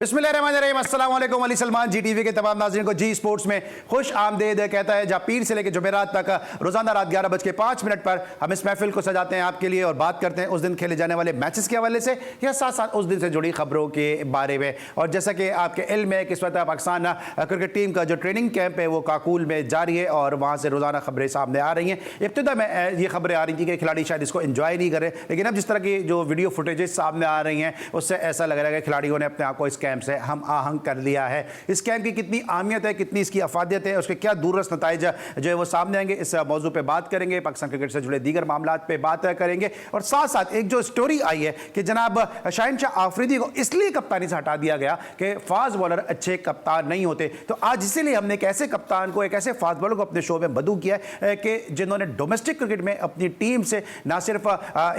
बिस्मिल्लाहिर्रहमानिर्रहीम, अस्सलाम वालेकुम। अली सलमान जी टीवी के तमाम नाज़रीन को जी स्पोर्ट्स में खुश आमदेद कहता है, जहाँ पीर से लेकर जुमेरात तक रोजाना रात 11:05 पर हम इस महफिल को सजाते हैं आपके लिए और बात करते हैं उस दिन खेले जाने वाले मैचेस के हवाले से या साथ साथ उस दिन से जुड़ी खबरों के बारे में। और जैसा कि आपके इल्म है कि इस वक्त पाकिस्तान क्रिकेट टीम का जो ट्रेनिंग कैंप है वो काकूल में जारी है और वहाँ से रोजाना खबरें सामने आ रही हैं। इब्तिदा में ये खबरें आ रही थी कि खिलाड़ी शायद इसको एंजॉय नहीं करें, लेकिन अब जिस तरह की जो वीडियो फुटेजेस सामने आ रही हैं उससे ऐसा लग रहा है कि खिलाड़ियों ने अपने आप को इस कैंप से हम आहंग कर लिया है। इस कैंप की कितनी अहमियत है, कितनी इसकी अफादियत है, उसके क्या दूररस नताइज जो है वो सामने आएंगे, इस मौजू पे बात करेंगे। पाकिस्तान क्रिकेट से जुड़े दीगर मामलात पे बात करेंगे और साथ साथ एक जो स्टोरी आई है कि जनाब शाहिन शाह आफरीदी को इसलिए कप्तानी से हटा दिया गया कि फास्ट बॉलर अच्छे कप्तान नहीं होते, तो आज इसीलिए हमने एक ऐसे कप्तान को, एक ऐसे फास्ट बॉलर को अपने शो में मदऊ किया है कि जिन्होंने डोमेस्टिक क्रिकेट में अपनी टीम से ना सिर्फ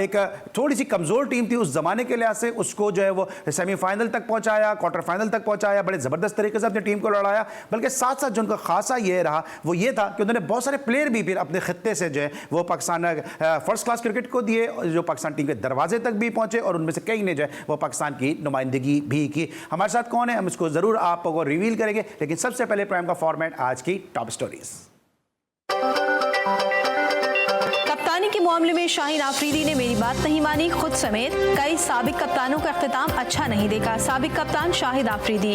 एक थोड़ी सी कमजोर टीम थी उस जमाने के लिहाज से, उसको जो है वो सेमीफाइनल तक पहुंचाया, क्वार्टर फाइनल तक पहुंचाया, बड़े जबरदस्त तरीके से अपनी टीम को लड़ाया। बल्कि साथ साथ जो उनका खासा ये रहा वो ये था कि उन्होंने बहुत सारे प्लेयर भी फिर अपने खित्ते से जो है वो पाकिस्तान फर्स्ट क्लास क्रिकेट को दिए, जो पाकिस्तान टीम के दरवाजे तक भी पहुंचे और उनमें से कई ने जो है वो पाकिस्तान की नुमाइंदगी भी की। हमारे साथ कौन है, हम इसको जरूर आपको रिवील करेंगे, लेकिन सबसे पहले प्राइम का फॉर्मेट आज की टॉप स्टोरीज। कप्तानी के मामले में शाहिन आफरीदी ने मेरी बात नहीं मानी, खुद समेत कई साबिक कप्तानों का इख्तिताम अच्छा नहीं देखा। साबिक कप्तान शाहिद आफरीदी।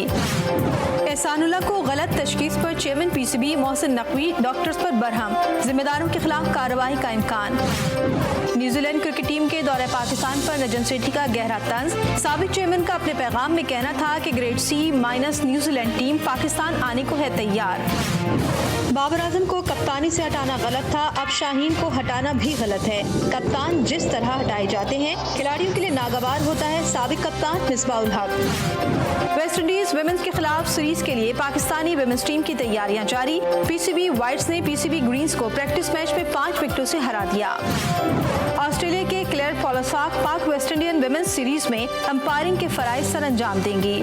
एहसानुल्लाह को गलत तशखीस पर chairman PCB Mohsin Naqvi doctors पर बरहम, जिम्मेदारों के खिलाफ कार्रवाई का इम्कान। न्यूजीलैंड क्रिकेट टीम के दौरे पाकिस्तान पर नजम सेठी का गहरा तंज। साबिक चेयरमैन का अपने पैगाम में कहना था कि grade C minus New Zealand team Pakistan आने को है तैयार। बाबर आजम को कप्तानी से हटाना गलत था, अब शाहीन को हटाना भी गलत है। कप्तान जिस तरह हटाए जाते हैं खिलाड़ियों के लिए नागवार होता है। साबिक कप्तान Misbah ul Haq. West Indies women's के खिलाफ सीरीज के लिए पाकिस्तानी विमेंस टीम की तैयारियां जारी। पीसीबी वाइट्स ने पीसीबी ग्रीन्स को प्रैक्टिस मैच में 5 विकेटों से हरा दिया। ऑस्ट्रेलिया के क्लेयर पोलासाक पाक वेस्ट इंडियन विमेंस सीरीज में अंपायरिंग के फराइज सर अंजाम देंगी।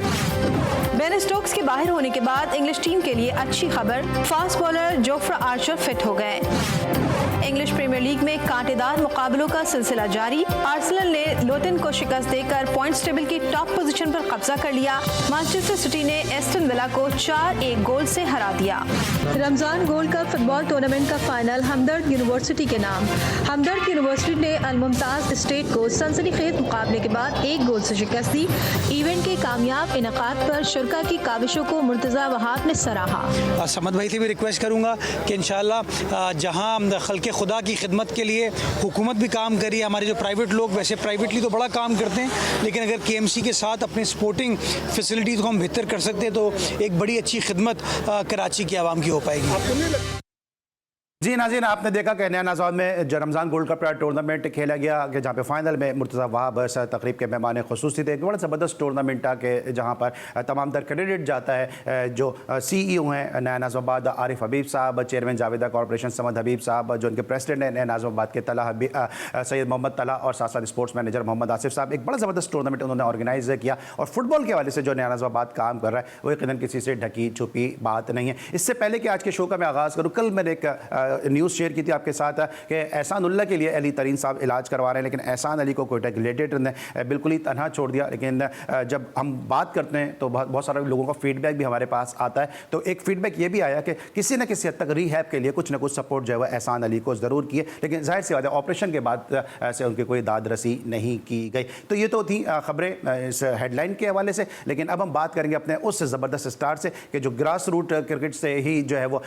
बेन स्टोक्स के बाहर होने के बाद इंग्लिश टीम के लिए अच्छी खबर, fast bowler Jofra Archer fit हो गए। इंग्लिश प्रीमियर लीग में कांटेदार मुकाबलों का सिलसिला जारी। आर्सेनल ने लोटन को शिकस्त देकर पॉइंट्स टेबल की टॉप पोजीशन पर कब्जा कर लिया। मैनचेस्टर सिटी ने एस्टन विला को 4-1 गोल से हरा दिया। Ramzan gold cup football tournament का फाइनल हमदर्द यूनिवर्सिटी के नाम। हमदर्द यूनिवर्सिटी ने अल-मुमताज स्टेट को सनसनीखेज मुकाबले के बाद 1 गोल से शिकस्त दी। इवेंट के कामयाब इनेकाद पर शुरका की काविशों को मुर्तजा वहाब ने सराहा। समद भाई से भी रिक्वेस्ट करूँगा कि इंशाल्लाह जहाँ खल्के खुदा की खिदमत के लिए हुकूमत भी काम करी है, हमारे जो प्राइवेट लोग वैसे प्राइवेटली तो बड़ा काम करते हैं, लेकिन अगर केएमसी के साथ अपने स्पोर्टिंग फैसिलिटीज़ को हम बेहतर कर सकते हैं तो एक बड़ी अच्छी खिदमत कराची की आवाम की हो पाएगी। जी नाज़रीन, आपने देखा कि नया नाज़ाद में जो रमज़ान गोल्ड कप टूर्नामेंट खेला गया कि जहाँ पे फाइनल में मुर्तज़ा वहाब तकरीब के मेहमान ख़ुसूसी थे। एक बड़ा ज़बरदस्त टूर्नामेंट था कि जहाँ पर तमाम तर कैंडिडेट जाता है, जो CEO हैं नया नाज़ाबाद आरिफ हबीब साहब, चेयरमैन जावेदा कॉरपोरेशन समद हबीब साहब, जो उनके प्रेसिडेंट हैं नया नाज़ाबाद के तला सैयद मोहम्मद तला, और साथ साथ स्पोर्ट्स मैनेजर मोहम्मद आसिफ साहब। एक बड़ा ज़बरदस्त टूर्नामेंट उन्होंने ऑर्गेनाइज़ किया और फुटबॉल के हवाले से जो नया नाज़ाबाद काम कर रहा है वो यकीनन किसी से ढकी छुपी बात नहीं है। इससे पहले कि आज के शो का मैं आगाज़ करूँ, कल मैंने एक न्यूज़ शेयर की आपके साथ कि एहसानुल्लाह के लिए अली तरीन साहब इलाज करवा रहे हैं, लेकिन एहसान अली को कोयटा ग्लेडिएटर ने बिल्कुल ही तनहा छोड़ दिया। लेकिन जब हम बात करते हैं तो बहुत सारे लोगों का फीडबैक भी हमारे पास आता है, तो एक फीडबैक ये भी आया कि किसी न किसी हद तक रीहैब के लिए कुछ ना कुछ सपोर्ट जो है वह एहसान अली को ज़रूर किए, लेकिन जाहिर सी बात है ऑपरेशन के बाद से उनकी कोई दाद रसी नहीं की गई। तो ये तो थी खबरें इस हेडलाइन के हवाले से, लेकिन अब हम बात करेंगे अपने उस ज़बरदस्त स्टार से कि जो ग्रास रूट क्रिकेट से ही जो है वो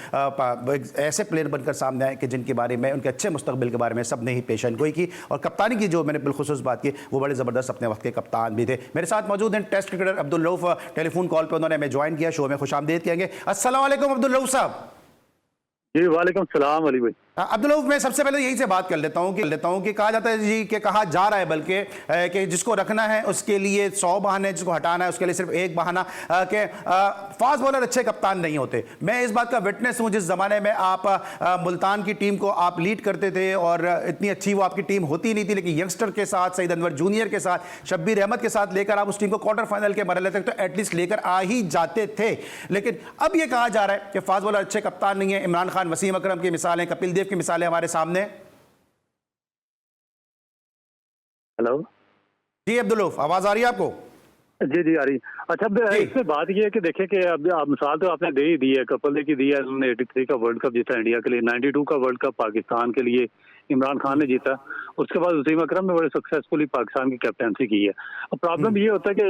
ऐसे प्लेयर बनकर सामने आए कि जिनके बारे में, उनके अच्छे मुस्तकबिल के बारे में सब ने ही पेशन गोई की। और कप्तानी की जो मैंने बिलखुसूस बात की, वो बड़े ज़बरदस्त अपने वक्त के कप्तान भी थे। मेरे साथ मौजूद हैं test cricketer Abdul Rauf, telephone call पे उन्होंने हमें ज्वाइन किया, शो में खुशामदीद कहेंगे। अस्सलाम वालेकुम अब्दुल रऊफ साहब। जी वालेकुम सलाम अली भाई। अब्दुल रऊफ, मैं सबसे पहले यही से बात कर लेता हूँ कि कहा जाता है जी कि कहा जा रहा है बल्कि कि जिसको रखना है उसके लिए 100 बहाने, जिसको हटाना है उसके लिए सिर्फ एक बहाना, कि फास्ट बॉलर अच्छे कप्तान नहीं होते। मैं इस बात का विटनेस हूँ, जिस ज़माने में आप मुल्तान की टीम को आप लीड करते थे और इतनी अच्छी वो आपकी टीम होती नहीं थी, लेकिन यंगस्टर के साथ, सईद अनवर जूनियर के साथ, शब्बीर अहमद के साथ लेकर आप उस टीम को क्वार्टर फाइनल के मरहले तक तो एटलीस्ट लेकर आ ही जाते थे। लेकिन अब ये कहा जा रहा है कि फास्ट बॉलर अच्छे कप्तान नहीं है। इमरान खान, वसीम अकरम की मिसालें, कपिल देव की मिसालें हमारे सामने। हेलो जी अब्दुल रऊफ, आवाज आ रही है आपको? जी जी आ रही। अच्छा, अब जी। इसमें बात ये है कि देखिए कि अब आप मिसाल तो आपने दे ही दी है, कपिल देव की दी है, उन्होंने 83 का वर्ल्ड कप जीता इंडिया के लिए, 92 का वर्ल्ड कप पाकिस्तान के लिए इमरान खान ने जीता। उसके बाद वसीम अकरम ने बड़े सक्सेसफुली पाकिस्तान की कैप्टनसी की है। अब प्रॉब्लम ये होता है कि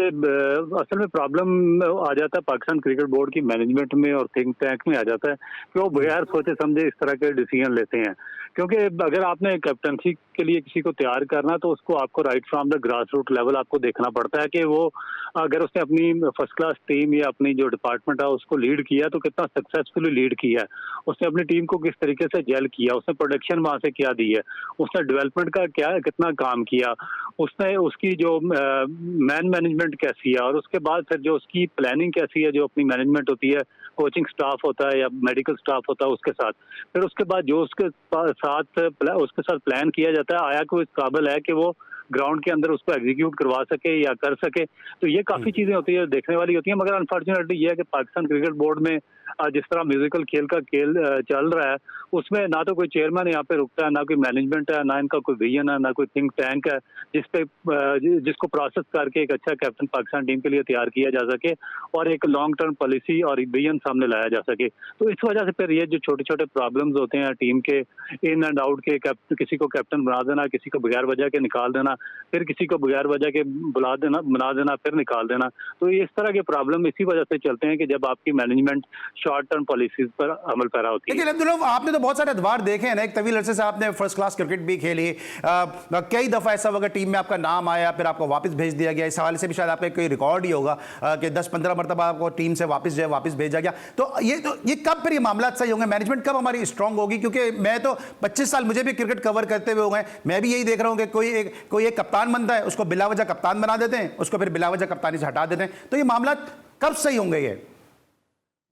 असल में प्रॉब्लम आ जाता है पाकिस्तान क्रिकेट बोर्ड की मैनेजमेंट में और थिंक टैंक में आ जाता है कि वो बगैर सोचे समझे इस तरह के डिसीजन लेते हैं। क्योंकि अगर आपने कैप्टनसी के लिए किसी को तैयार करना तो उसको आपको right from the grass root level आपको देखना पड़ता है कि वो अगर उसने अपनी फर्स्ट क्लास टीम या अपनी जो डिपार्टमेंट है उसको लीड किया तो कितना सक्सेसफुली लीड किया है, उसने अपनी टीम को किस तरीके से जेल किया, उसने प्रोडक्शन वहां से क्या दी है, उसने डेवलपमेंट का क्या कितना काम किया, उसने उसकी जो मैन मैनेजमेंट कैसी है, और उसके बाद फिर जो उसकी प्लानिंग कैसी है, जो अपनी मैनेजमेंट होती है, कोचिंग स्टाफ होता है या मेडिकल स्टाफ होता है उसके साथ, फिर उसके बाद जो उसके साथ प्लान किया जाता है, आया कि वो इस काबिल है कि वो ग्राउंड के अंदर उसको एग्जीक्यूट करवा सके या कर सके। तो ये काफी चीजें होती है, देखने वाली होती है। मगर अनफॉर्चुनेटली ये है कि पाकिस्तान क्रिकेट बोर्ड में जिस तरह म्यूजिकल खेल का खेल चल रहा है उसमें ना तो कोई चेयरमैन यहाँ पे रुकता है, ना कोई मैनेजमेंट है, ना इनका कोई विजन है, ना कोई थिंक टैंक है जिसको प्रोसेस करके एक अच्छा कैप्टन पाकिस्तान टीम के लिए तैयार किया जा सके और एक लॉन्ग टर्म पॉलिसी और विजन सामने लाया जा सके। तो इस वजह से फिर ये जो छोटे छोटे प्रॉब्लम्स होते हैं टीम के इन एंड आउट के, किसी को कैप्टन बना देना, किसी को बगैर वजह के निकाल देना, फिर किसी को बगैर वजह के बुला देना, बना देना, फिर निकाल देना, तो इस तरह के प्रॉब्लम इसी वजह से चलते हैं कि जब आपकी मैनेजमेंट शॉर्ट टर्म पॉलिसीज पर अमल पैरा होती है। लेकिन अब्दुल्ला, आपने तो बहुत सारे अदवार देखे हैं ना, एक तवील अरसे से आपने फर्स्ट क्लास क्रिकेट भी खेली, कई दफा ऐसा अगर टीम में आपका नाम आया फिर आपको वापस भेज दिया गया, इस हवाले से भी शायद आपका कोई रिकॉर्ड ही होगा कि 10-15 मरतबा आपको टीम से वापस भेजा गया। तो ये कब फिर ये मामला सही होंगे, मैनेजमेंट कब हमारी स्ट्रांग होगी? क्योंकि मैं तो 25 साल मुझे भी क्रिकेट कवर करते हुए हो गए, मैं भी यही देख रहा हूं कि कोई एक कप्तान बनता है, उसको बिला वजह कप्तान बना देते हैं, उसको फिर बिला वजह कप्तानी से हटा देते हैं। तो ये मामला कब सही होंगे? ये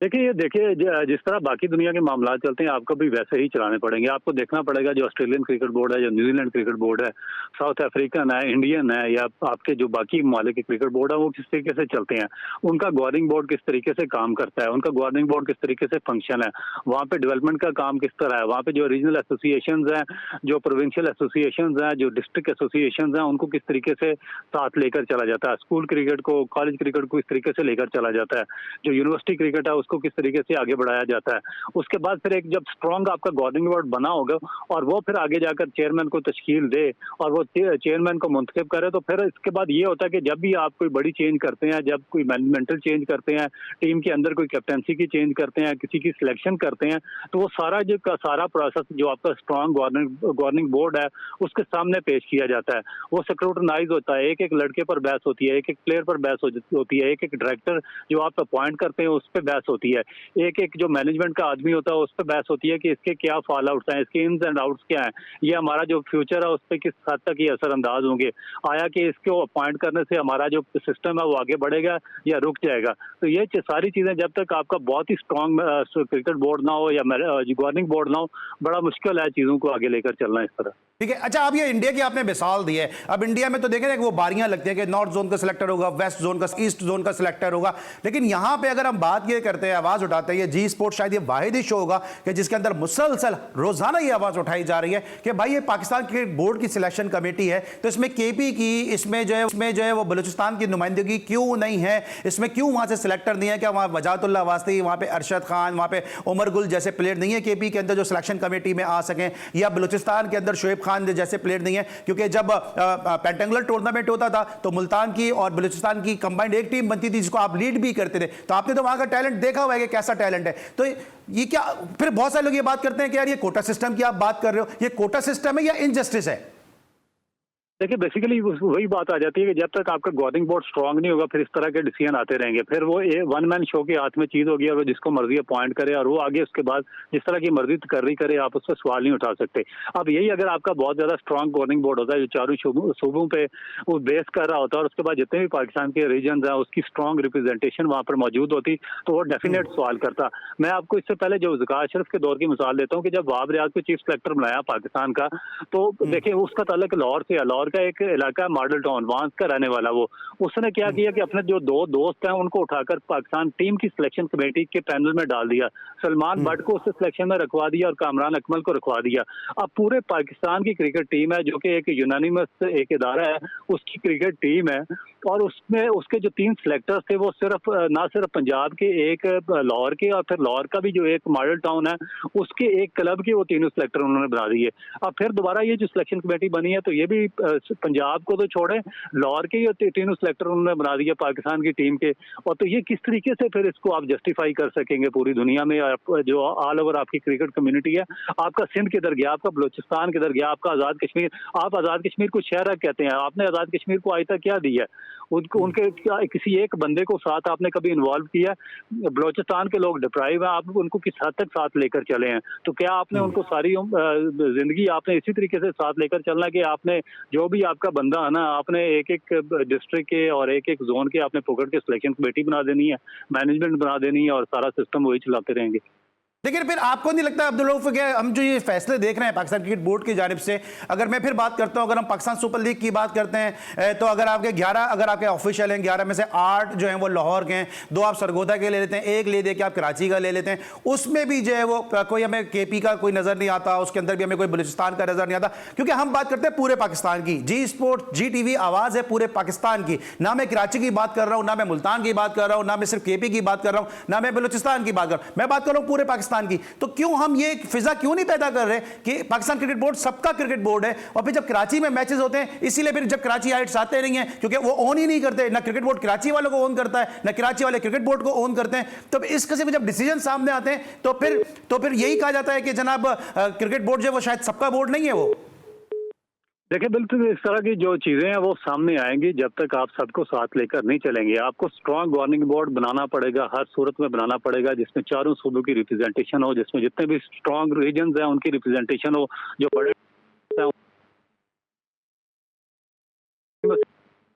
देखिए जिस तरह बाकी दुनिया के मामला चलते हैं आपको भी वैसे ही चलाने पड़ेंगे। आपको देखना पड़ेगा जो ऑस्ट्रेलियन क्रिकेट बोर्ड है, जो न्यूजीलैंड क्रिकेट बोर्ड है, साउथ अफ्रीकन है, इंडियन है, या आपके जो बाकी ममालिक के क्रिकेट बोर्ड है वो किस तरीके से चलते हैं, उनका गवर्निंग बोर्ड किस तरीके से काम करता है, उनका गवर्निंग बोर्ड किस तरीके से फंक्शन है, वहाँ पे डेवलपमेंट का काम किस तरह है, वहाँ पे जो रीजनल एसोसिएशन हैं, जो प्रोविंशियल एसोसिएशन हैं, जो डिस्ट्रिक्ट एसोसिएशन हैं, उनको किस तरीके से साथ लेकर चला जाता है, स्कूल क्रिकेट को, कॉलेज क्रिकेट को इस तरीके से लेकर चला जाता है, जो यूनिवर्सिटी क्रिकेट है उसको किस तरीके से आगे बढ़ाया जाता है। उसके बाद फिर एक जब स्ट्रॉन्ग आपका गवर्निंग बोर्ड बना होगा और वो फिर आगे जाकर चेयरमैन को तश्कील दे और वो चेयरमैन को मुंतखब करे, तो फिर इसके बाद ये होता है कि जब भी आप कोई बड़ी चेंज करते हैं, जब कोई मैनेजमेंटल चेंज करते हैं, टीम के अंदर कोई कैप्टनसी की चेंज करते हैं, किसी की सिलेक्शन करते हैं, तो वो सारा प्रोसेस जो आपका स्ट्रॉन्ग गवर्निंग बोर्ड है उसके सामने पेश किया जाता है। वो स्क्रूटनाइज होता है, एक एक लड़के पर बहस होती है, एक एक प्लेयर पर बहस होती है, एक एक डायरेक्टर जो आप अपॉइंट करते हैं उस पर बहस होती है, एक जो मैनेजमेंट का आदमी होता है उस पर बहस होती है कि इसके क्या फॉल आउट्स हैं, इसके इन्स एंड आउट्स क्या हैं, ये हमारा जो फ्यूचर है उस पर किस हद तक ये असरअंदाज होंगे, आया कि इसको अपॉइंट करने से हमारा जो सिस्टम है वो आगे बढ़ेगा या रुक जाएगा। तो ये सारी चीजें जब तक आपका बहुत ही स्ट्रॉन्ग क्रिकेट बोर्ड ना हो या गवर्निंग बोर्ड ना हो, बड़ा मुश्किल है चीजों को आगे लेकर चलना इस तरह। ठीक है। अच्छा, अब ये इंडिया की आपने मिसाल दी है, अब इंडिया में तो देखें ना कि वो बारियां लगती हैं कि नॉर्थ जोन का सिलेक्टर होगा, वेस्ट जोन का, ईस्ट जोन का सिलेक्टर होगा, लेकिन यहां पे अगर हम बात ये करते हैं, आवाज उठाते हैं, ये जी स्पोर्ट शायद ये वाहिद ही शो होगा कि जिसके अंदर मुसलसल रोजाना ये आवाज उठाई जा रही है कि भाई ये पाकिस्तान क्रिकेट बोर्ड की सिलेक्शन कमेटी है, तो इसमें केपी की, इसमें जो है वो बलूचिस्तान की नुमाइंदगी क्यों नहीं है, इसमें क्यों वहां से सिलेक्टर नहीं है, क्या वहां वजातुल्लाह वास्ती, वहां पे अरशद खान, वहां पे उमर गुल जैसे प्लेयर नहीं है केपी के अंदर जो सिलेक्शन कमेटी में आ सकें, या बलूचिस्तान के अंदर शोएब खान जैसे प्लेयर नहीं है? क्योंकि जब पेंटेंगुलर टूर्नामेंट होता था तो मुल्तान की और बलूचिस्तान की कंबाइंड एक टीम बनती थी जिसको आप लीड भी करते थे, तो आपने तो वहां का टैलेंट देखा हुआ है कि कैसा टैलेंट है। तो ये क्या, फिर बहुत सारे लोग ये बात करते हैं कि यार ये कोटा सिस्टम की आप बात कर रहे हो, ये कोटा सिस्टम है या इनजस्टिस है? देखिए बेसिकली वही बात आ जाती है कि जब तक आपका गवर्निंग बोर्ड स्ट्रांग नहीं होगा फिर इस तरह के डिसीजन आते रहेंगे, फिर वो वन मैन शो के हाथ में चीज होगी और वो जिसको मर्जी अपॉइंट करे और वो आगे उसके बाद जिस तरह की मर्जी तकर्री करे, आप उस पर सवाल नहीं उठा सकते। अब यही अगर आपका बहुत ज्यादा स्ट्रांग गवर्निंग बोर्ड होता है जो चारों सूबों पे वो बेस कर रहा होता है और उसके बाद जितने भी पाकिस्तान के रीजन है उसकी स्ट्रांग रिप्रेजेंटेशन वहां पर मौजूद होती, तो वो डेफिनेट सवाल करता। मैं आपको इससे पहले जो ज़कात अशरफ के दौर की मिसाल देता हूँ कि जब वहाब रियाज को चीफ सेलेक्टर बनाया पाकिस्तान का, तो देखिए उसका ताल्लुक लाहौर से, लाहौर का एक इलाका है मॉडल टाउन, वहां का रहने वाला वो, उसने क्या किया कि अपने जो दो दोस्त हैं उनको उठाकर पाकिस्तान टीम की सिलेक्शन कमेटी के पैनल में डाल दिया। सलमान बट को उस सिलेक्शन में रखवा दिया और कामरान अकमल को रखवा दिया। अब पूरे पाकिस्तान की क्रिकेट टीम है जो कि एक यूनानिमस एक इदारा है, उसकी क्रिकेट टीम है, और उसमें उसके जो 3 सिलेक्टर्स थे वो सिर्फ ना सिर्फ पंजाब के, एक लाहौर के, और फिर लाहौर का भी जो एक मॉडल टाउन है उसके एक क्लब के, वो तीनों सिलेक्टर उन्होंने बना दिए। अब फिर दोबारा ये जो सिलेक्शन कमेटी बनी है तो ये भी पंजाब को तो छोड़े, लाहौर के ये तीनों सिलेक्टर उन्होंने बना दिए पाकिस्तान की टीम के। और तो ये किस तरीके से फिर इसको आप जस्टिफाई कर सकेंगे पूरी दुनिया में? जो ऑल ओवर आपकी क्रिकेट कम्युनिटी है, आपका सिंध किधर गया, आपका बलोचिस्तान किधर गया, आपका आज़ाद कश्मीर, आप आज़ाद कश्मीर को शहर कहते हैं, आपने आज़ाद कश्मीर को आज तक क्या दिया? उनको उनके किसी एक बंदे को साथ आपने कभी इन्वॉल्व किया? बलोचिस्तान के लोग डिप्राइव हैं, आप उनको किस हद तक साथ लेकर चले हैं? तो क्या आपने उनको सारी जिंदगी आपने इसी तरीके से साथ लेकर चलना कि आपने जो भी आपका बंदा है ना, आपने एक एक डिस्ट्रिक्ट के और एक एक जोन के आपने पकड़ के सिलेक्शन कमेटी बना देनी है, मैनेजमेंट बना देनी है और सारा सिस्टम वही चलाते रहेंगे? लेकिन फिर आपको नहीं लगता अब्दुल रऊफ कि हम जो ये फैसले देख रहे हैं पाकिस्तान क्रिकेट बोर्ड की जानिब से, अगर मैं फिर बात करता हूं, अगर हम पाकिस्तान सुपर लीग की बात करते हैं तो अगर आपके 11 अगर आपके ऑफिशियल हैं, 11 में से 8 जो हैं वो लाहौर के हैं, 2 आप सरगोदा के ले लेते हैं, 1 ले दे के आप कराची का ले लेते हैं, उसमें भी जो है वो कोई हमें केपी का कोई नजर नहीं आता, उसके अंदर भी हमें कोई बलूचिस्तान का नजर नहीं आता, क्योंकि हम बात करते हैं पूरे पाकिस्तान की। जी स्पोर्ट जी टीवी आवाज है पूरे पाकिस्तान की, ना मैं कराची की बात कर रहा हूं, ना मैं मुल्तान की बात कर रहा हूं, ना मैं सिर्फ केपी की बात कर रहा हूं, ना मैं बलूचिस्तान की बात कर रहा हूं, मैं बात कर रहा हूं पूरे पाकिस्तान की। तो क्यों हम ये फिजा क्यों नहीं पैदा कर रहे कि पाकिस्तान क्रिकेट बोर्ड सबका क्रिकेट बोर्ड है, और फिर जब कराची में मैचेस होते हैं, इसीलिए फिर जब कराची हाइट्स आते नहीं है क्योंकि वो ओन ही नहीं करते, ना क्रिकेट बोर्ड कराची वालों को ओन करता है, ना कराची वाले क्रिकेट बोर्ड को ओन करते हैं। तो इस किस्म के जब डिसीजन सामने आते हैं तो फिर यही कहा जाता है कि जनाब क्रिकेट बोर्ड जो है वो शायद सबका बोर्ड नहीं है। वो देखिए, बिल्कुल इस तरह की जो चीजें हैं वो सामने आएंगी जब तक आप सबको साथ लेकर नहीं चलेंगे। आपको स्ट्रांग गवर्निंग बोर्ड बनाना पड़ेगा, हर सूरत में बनाना पड़ेगा, जिसमें चारों सूबों की रिप्रेजेंटेशन हो, जिसमें जितने भी स्ट्रांग रीजन्स हैं उनकी रिप्रेजेंटेशन हो, जो बड़े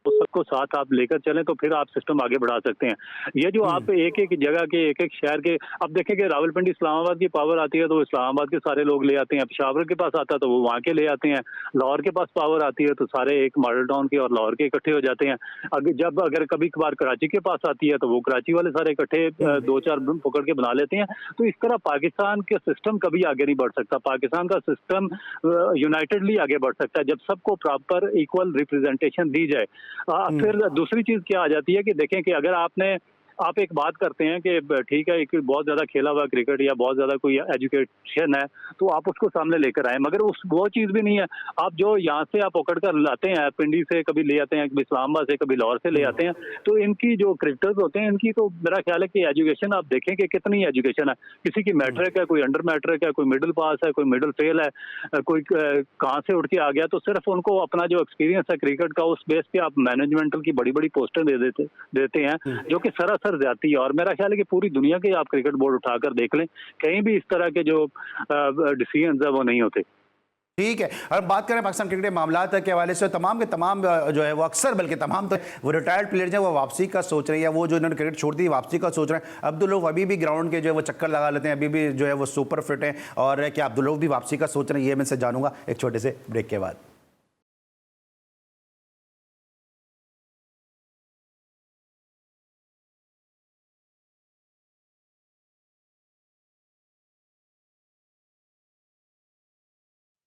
तो सबको साथ आप लेकर चलें तो फिर आप सिस्टम आगे बढ़ा सकते हैं। ये जो आप एक एक जगह के, एक एक शहर के, अब देखेंगे रावलपिंडी इस्लामाबाद की पावर आती है तो इस्लामाबाद के सारे लोग ले आते हैं, पेशावर के पास आता है तो वो वहाँ के ले आते हैं, लाहौर के पास पावर आती है तो सारे एक मॉडल टाउन के और लाहौर के इकट्ठे हो जाते हैं। अगर कभी कभार कराची के पास आती है तो वो कराची वाले सारे इकट्ठे 2-4 पकड़ के बना लेते हैं। तो इस तरह पाकिस्तान के सिस्टम कभी आगे नहीं बढ़ सकता, पाकिस्तान का सिस्टम यूनाइटेडली आगे बढ़ सकता है जब सबको प्रॉपर इक्वल रिप्रेजेंटेशन दी जाए। फिर दूसरी चीज क्या आ जाती है कि देखें कि अगर आप एक बात करते हैं कि ठीक है, एक बहुत ज्यादा खेला हुआ क्रिकेट या बहुत ज्यादा कोई एजुकेशन है तो आप उसको सामने लेकर आए, मगर वो चीज भी नहीं है। आप जो यहाँ से आप पकड़ कर लाते हैं, पिंडी से कभी ले आते हैं, कभी इस्लामाबाद से, कभी लाहौर से ले आते हैं, तो इनकी जो क्रिकेटर्स होते हैं इनकी तो मेरा ख्याल है कि एजुकेशन आप देखें कि कितनी एजुकेशन है। किसी की मैट्रिक है, कोई अंडर मैट्रिक है, कोई मिडिल पास है, कोई मिडिल फेल है, कोई कहाँ से उठ के आ गया, तो सिर्फ उनको अपना जो एक्सपीरियंस है क्रिकेट का उस बेस पे आप मैनेजमेंटल की बड़ी बड़ी पोस्टें देते हैं जो कि सरासर जाती है। और मेरा ख्याल है कि पूरी दुनिया के आप क्रिकेट बोर्ड उठाकर देख लें, कहीं भी इस तरह के जो डिसीजंस है वो नहीं होते। ठीक है, और बात करें पाकिस्तान क्रिकेट मामलात के हवाले से, तमाम के तमाम जो है वो अक्सर, बल्कि तमाम तो वो रिटायर्ड प्लेयर्स हैं वो वापसी का सोच रहे हैं, या वो जो इन्होंने क्रिकेट छोड़ दी वापसी का सोच रहे हैं। अब्दुल रऊफ अभी भी ग्राउंड के जो है वो चक्कर लगा लेते हैं, अभी भी जो है वो सुपर फिट हैं, और क्या अब्दुल रऊफ भी वापसी का सोच रहे हैं, ये मैं से जानूंगा एक छोटे से ब्रेक के बाद।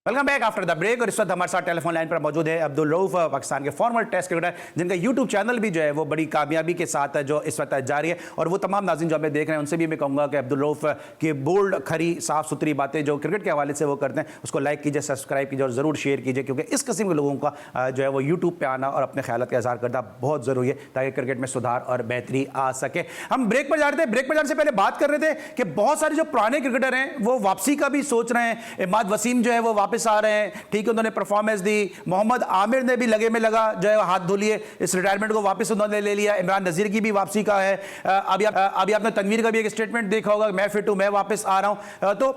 Welcome back after the break. और इस वक्त हमारे साथ टेलीफोन लाइन पर मौजूद है अब्दुल रऊफ, पाकिस्तान के फॉर्मर टेस्ट क्रिकेटर, जिनका यूट्यूब चैनल भी जो है वो बड़ी कामयाबी के साथ जो इस वक्त जारी है। और वो तमाम नाज़रीन जो हमें देख रहे हैं उनसे भी मैं कहूँगा कि अब्दुल रऊफ की बोल्ड, खरी, साफ सुथरी बातें जो क्रिकेट के हवाले से वो करते हैं उसको लाइक कीजिए, सब्सक्राइब कीजिए और ज़रूर शेयर कीजिए, क्योंकि इस किस्म के लोगों का जो है वो यूट्यूब पर आना और अपने ख्यालात का इज़हार करना बहुत ज़रूरी है ताकि क्रिकेट में सुधार और बेहतरी आ सके। हम ब्रेक पर जा रहे थे, ब्रेक पर जाने से पहले बात कर रहे थे कि बहुत सारे जो पुराने क्रिकेटर हैं वो वापसी का भी सोच रहे हैं। इमाद वसीम जो है वो वापस आ रहे हैं, ठीक है, उन्होंने परफॉर्मेंस दी। मोहम्मद आमिर ने भी लगे में लगा जो है हाथ धो लिए, इस रिटायरमेंट को वापस उन्होंने ले लिया। इमरान नज़ीर की भी वापसी का है। अभी आपने तनवीर का भी एक स्टेटमेंट देखा होगा, मैं फिट हूं, मैं वापस आ रहा हूं। तो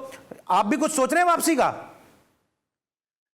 आप भी कुछ सोच रहे हैं वापसी का?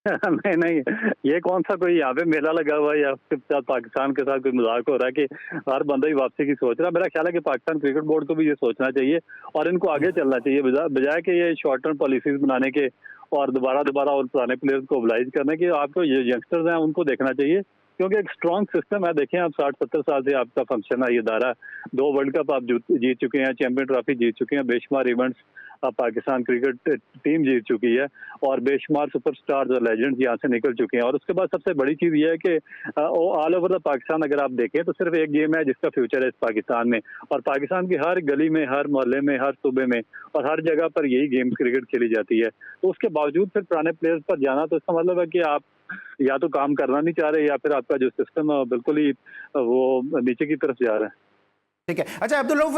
नहीं नहीं, ये कौन सा कोई यहाँ पे मेला लगा हुआ है या उसके साथ पाकिस्तान के साथ कोई मजाक हो रहा है कि हर बंदा ही वापसी की सोच रहा है। मेरा ख्याल है कि पाकिस्तान क्रिकेट बोर्ड को भी ये सोचना चाहिए और इनको आगे चलना चाहिए, बजाय कि ये शॉर्ट टर्म पॉलिसीज बनाने के और दोबारा और पुराने प्लेयर्स को ओबलाइज करने के। आपको ये यंगस्टर्स हैं उनको देखना चाहिए, क्योंकि एक स्ट्रॉन्ग सिस्टम है। देखें आप 60-70 साल से आपका फंक्शन है ये इदारा, 2 वर्ल्ड कप आप जीत चुके हैं, चैंपियन ट्रॉफी जीत चुके हैं, बेशुमार इवेंट्स पाकिस्तान क्रिकेट टीम जीत चुकी है और बेशुमार सुपरस्टार्स और लेजेंड्स यहाँ से निकल चुके हैं। और उसके बाद सबसे बड़ी चीज ये है कि ऑल ओवर द पाकिस्तान अगर आप देखें तो सिर्फ एक गेम है जिसका फ्यूचर है इस पाकिस्तान में, और पाकिस्तान की हर गली में, हर मोहल्ले में, हर सूबे में और हर जगह पर यही गेम क्रिकेट खेली जाती है। तो उसके बावजूद फिर पुराने प्लेयर्स पर जाना, तो इसका मतलब है कि आप या तो काम करना नहीं चाह रहे या फिर आपका जो सिस्टम है बिल्कुल ही वो नीचे की तरफ जा रहा है। ठीक है। अच्छा अब्दुल रऊफ,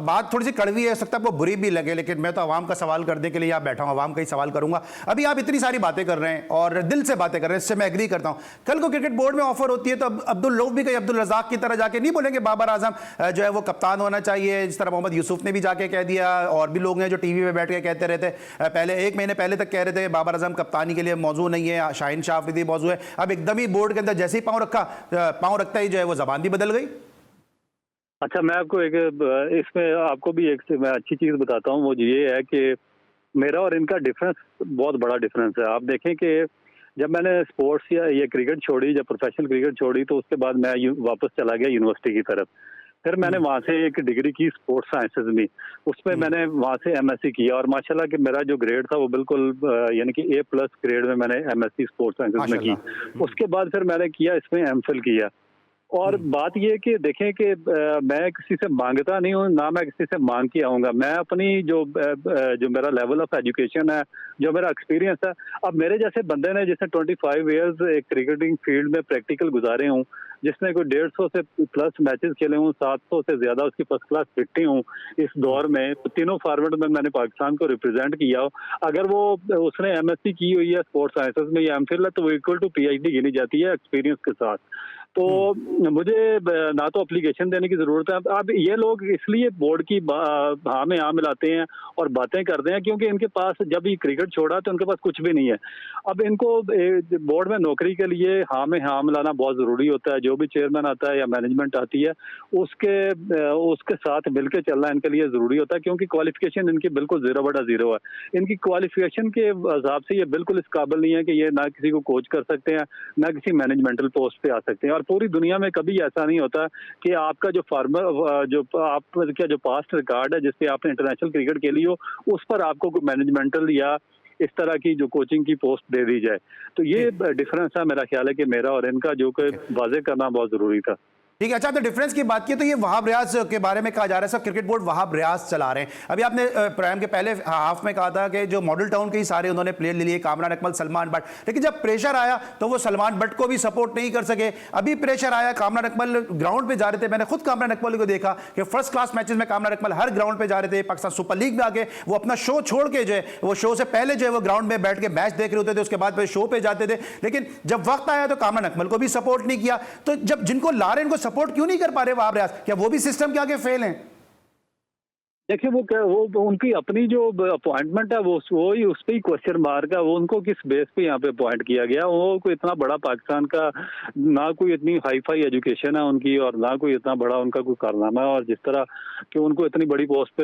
बात थोड़ी सी कड़वी है, सकता है आपको बुरी भी लगे, लेकिन मैं तो आवाम का सवाल करने के लिए यहाँ बैठा हूँ, आवाम का ही सवाल करूंगा। अभी आप इतनी सारी बातें कर रहे हैं और दिल से बातें कर रहे हैं, इससे मैं एग्री करता हूँ। कल को क्रिकेट बोर्ड में ऑफर होती है तो अब्दुल रऊफ भी कहीं अब्दुल रज़ाक की तरह जाके नहीं बोलेंगे बाबर आजम जो है वो कप्तान होना चाहिए, जिस तरह मोहम्मद यूसुफ ने भी जाके कह दिया, और भी लोग हैं जो टीवी पे बैठ के कहते रहते, पहले 1 महीने पहले तक कह रहे थे बाबर आजम कप्तानी के लिए मौजू नहीं है, शाहीन शाह अफरीदी मौजू है। अब एकदम ही बोर्ड के अंदर जैसे ही पाँव रखता ही जो है वो जबान भी बदल गई। अच्छा, मैं आपको एक इसमें आपको भी एक मैं अच्छी चीज बताता हूँ, वो ये है कि मेरा और इनका डिफरेंस बहुत बड़ा डिफरेंस है। आप देखें कि जब मैंने स्पोर्ट्स या ये क्रिकेट छोड़ी, जब प्रोफेशनल क्रिकेट छोड़ी, तो उसके बाद मैं वापस चला गया यूनिवर्सिटी की तरफ। फिर मैंने वहाँ से एक डिग्री की स्पोर्ट्स साइंसेज में, उसमें मैंने वहाँ से एमएससी किया और माशाल्लाह कि मेरा जो ग्रेड था वो बिल्कुल यानी कि A+ ग्रेड में मैंने एमएससी स्पोर्ट्स साइंसेज में की। उसके बाद फिर मैंने किया इसमें एमफिल किया। और बात ये कि देखें कि मैं किसी से मांगता नहीं हूँ, ना मैं किसी से मांग के आऊँगा। मैं अपनी जो मेरा लेवल ऑफ एजुकेशन है, जो मेरा एक्सपीरियंस है, अब मेरे जैसे बंदे ने जिसने 25 इयर्स एक क्रिकेटिंग फील्ड में प्रैक्टिकल गुजारे हूँ, जिसने कोई 150 से प्लस मैचेस खेले हूँ, 700 से ज्यादा उसकी फर्स्ट क्लास फिफ्टी हूँ इस दौर में, तीनों फॉर्मेट में मैंने पाकिस्तान को रिप्रेजेंट किया हो, अगर वो उसने एमएससी की हुई है स्पोर्ट्स साइंसेज में या एमफिल है, तो वो इक्वल टू PhD गिनी जाती है एक्सपीरियंस के साथ। तो मुझे ना तो एप्लीकेशन देने की जरूरत है। अब ये लोग इसलिए बोर्ड की हाँ में हाँ मिलाते हैं और बातें करते हैं क्योंकि इनके पास जब ये क्रिकेट छोड़ा तो उनके पास कुछ भी नहीं है। अब इनको बोर्ड में नौकरी के लिए हाँ में हाँ मिलाना बहुत जरूरी होता है। जो भी चेयरमैन आता है या मैनेजमेंट आती है उसके साथ मिलकर चलना इनके लिए जरूरी होता है, क्योंकि क्वालिफिकेशन इनकी बिल्कुल 0/0 है। इनकी क्वालिफिकेशन के हिसाब से ये बिल्कुल इस काबिल नहीं है कि ये ना किसी को कोच कर सकते हैं, ना किसी मैनेजमेंटल पोस्ट पे आ सकते हैं। और पूरी दुनिया में कभी ऐसा नहीं होता कि आपका जो आपका जो पास्ट रिकॉर्ड है जिसपे आपने इंटरनेशनल क्रिकेट खेली हो, उस पर आपको मैनेजमेंटल या इस तरह की जो कोचिंग की पोस्ट दे दी जाए। तो ये डिफरेंस है, मेरा ख्याल है कि मेरा और इनका, जो कि वाज़ेह करना बहुत जरूरी था। ठीक है। अच्छा, तो डिफरेंस की बात की तो ये वहाब रियाज के बारे में कहा जा रहा है, सब क्रिकेट बोर्ड वहाब रियाज चला रहे हैं। अभी आपने प्राइम के पहले हाफ में कहा था कि जो मॉडल टाउन के ही सारे उन्होंने प्लेयर ले लिए, कामरान अकमल, सलमान बट, लेकिन जब प्रेशर आया तो वो सलमान बट को भी सपोर्ट नहीं कर सके। अभी प्रेशर आया, कामरान अकमल ग्राउंड पे जा रहे थे, मैंने खुद कामरान अकमल को देखा कि फर्स्ट क्लास मैचेस में कामरान अकमल हर ग्राउंड पे जा रहे थे। पाकिस्तान सुपर लीग में आके वो अपना शो छोड़ के जो है वो शो से पहले जो है वो ग्राउंड में बैठ के मैच देख रहे होते थे, उसके बाद फिर शो पे जाते थे। लेकिन जब वक्त आया तो कामरान अकमल को भी सपोर्ट नहीं किया। तो जब जिनको ला रहे हैं उनको सपोर्ट क्यों नहीं कर पा रहे वहाब रियाज? क्या वो भी सिस्टम के आगे फेल हैं? देखिए वो उनकी अपनी जो अपॉइंटमेंट है वो ही उस पर ही क्वेश्चन मार्क है। वो उनको किस बेस पे यहाँ पे अपॉइंट किया गया? वो कोई इतना बड़ा पाकिस्तान का ना कोई इतनी हाई फाई एजुकेशन है उनकी और ना कोई इतना बड़ा उनका कोई कारनामा है, और जिस तरह कि उनको इतनी बड़ी पोस्ट पे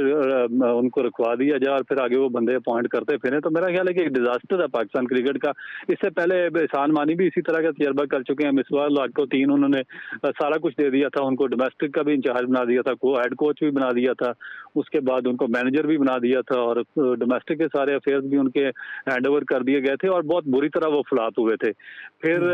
उनको रखवा दिया जाए और फिर आगे वो बंदे अपॉइंट करते फिर, तो मेरा ख्याल है कि एक डिजास्टर है पाकिस्तान क्रिकेट का। इससे पहले एहसान मानी भी इसी तरह का तजर्बा कर चुके हैं। मिसबाह को 3 उन्होंने सारा कुछ दे दिया था, उनको डोमेस्टिक का भी इंचार्ज बना दिया था, हेड कोच भी बना दिया था, उसके बाद उनको मैनेजर भी बना दिया था, और डोमेस्टिक के सारे अफेयर्स भी उनके हैंड ओवर कर दिए गए थे और बहुत बुरी तरह वो फ्लॉप हुए थे। फिर